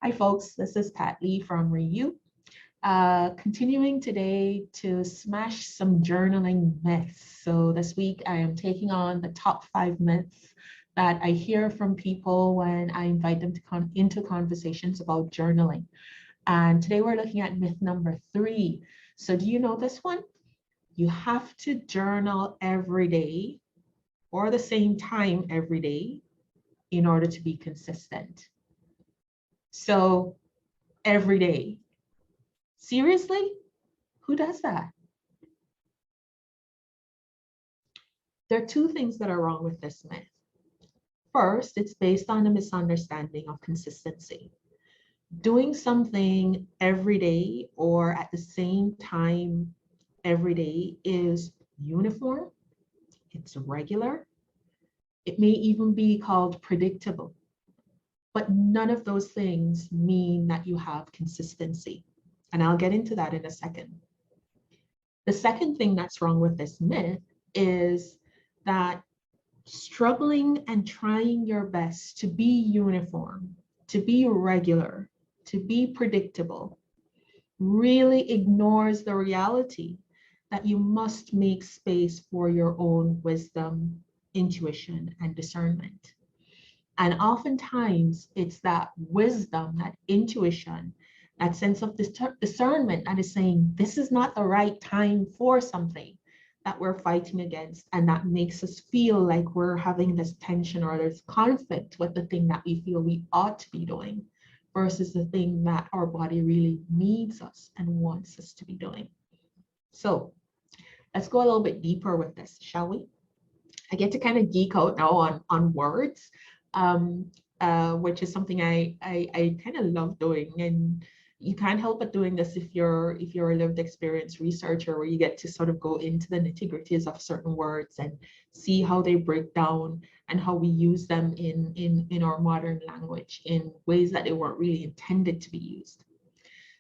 Hi folks, this is Pat Lee from Review. Continuing today to smash some journaling myths. So this week I am taking on the top 5 myths that I hear from people when I invite them to come into conversations about journaling. And today we're looking at myth number 3. So do you know this one? You have to journal every day or the same time every day in order to be consistent. So every day. Seriously? Who does that? There are 2 things that are wrong with this myth. First, it's based on a misunderstanding of consistency. Doing something every day or at the same time every day is uniform, it's regular, it may even be called predictable, but none of those things mean that you have consistency. And I'll get into that in a second. The second thing that's wrong with this myth is that struggling and trying your best to be uniform, to be regular, to be predictable, really ignores the reality that you must make space for your own wisdom, intuition, and discernment. And oftentimes it's that wisdom, that intuition, that sense of discernment that is saying, this is not the right time for something, that we're fighting against. And that makes us feel like we're having this tension or this conflict with the thing that we feel we ought to be doing versus the thing that our body really needs us and wants us to be doing. So let's go a little bit deeper with this, shall we? I get to kind of geek out now on words. Which is something I kind of love doing, and you can't help but doing this if you're a lived experience researcher, where you get to sort of go into the nitty-gritties of certain words and see how they break down and how we use them in our modern language in ways that they weren't really intended to be used.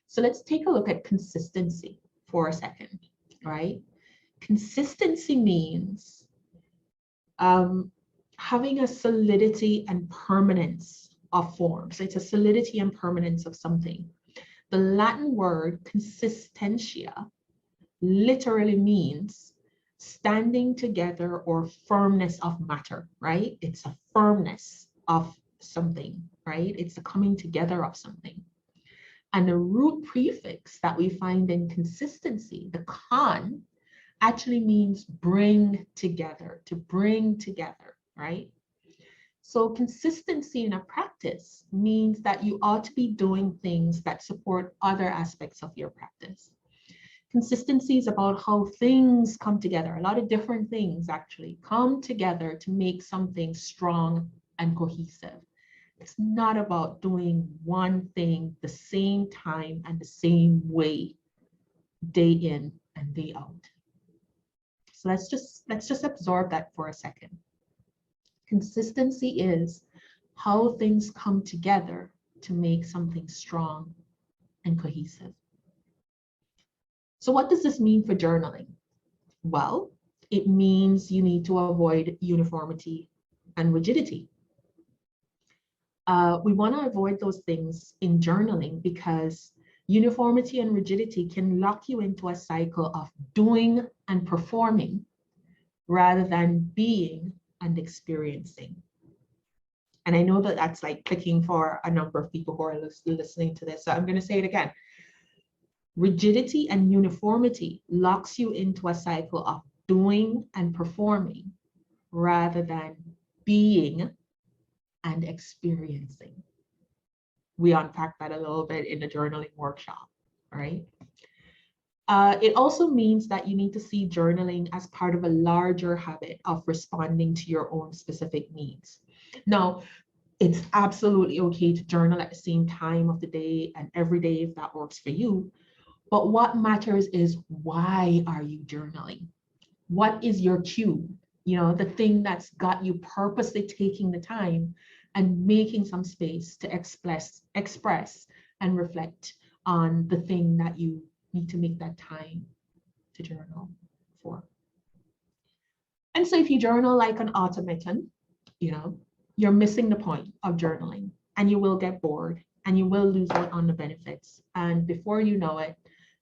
So let's take a look at consistency for a second, right? Consistency means having a solidity and permanence of form. So it's a solidity and permanence of something. The Latin word consistentia literally means standing together or firmness of matter, right? It's a firmness of something, right? It's a coming together of something. And the root prefix that we find in consistency, the con, actually means bring together, to bring together, right? So consistency in a practice means that you ought to be doing things that support other aspects of your practice. Consistency is about how things come together. A lot of different things actually come together to make something strong and cohesive. It's not about doing one thing the same time and the same way, day in and day out. So let's just absorb that for a second. Consistency is how things come together to make something strong and cohesive. So what does this mean for journaling? Well, it means you need to avoid uniformity and rigidity. We want to avoid those things in journaling because uniformity and rigidity can lock you into a cycle of doing and performing rather than being and experiencing. And I know that that's like clicking for a number of people who are listening to this. So I'm going to say it again. Rigidity and uniformity locks you into a cycle of doing and performing rather than being and experiencing. We unpack that a little bit in the journaling workshop, right? It also means that you need to see journaling as part of a larger habit of responding to your own specific needs. Now, it's absolutely okay to journal at the same time of the day and every day if that works for you. But what matters is, why are you journaling? What is your cue? You know, the thing that's got you purposely taking the time and making some space to express and reflect on the thing that you need to make that time to journal for. And so if you journal like an automaton, you know, you're missing the point of journaling and you will get bored and you will lose out on the benefits. And before you know it,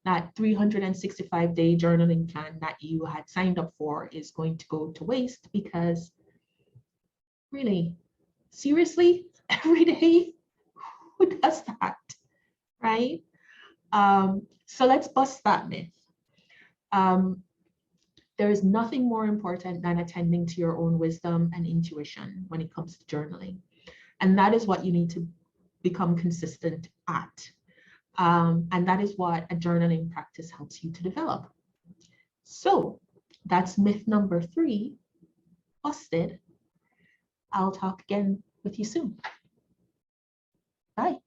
that 365-day journaling plan that you had signed up for is going to go to waste because really, seriously, every day, who does that, right? So let's bust that myth. There is nothing more important than attending to your own wisdom and intuition when it comes to journaling. And that is what you need to become consistent at. And that is what a journaling practice helps you to develop. So that's myth number 3, busted. I'll talk again with you soon. Bye.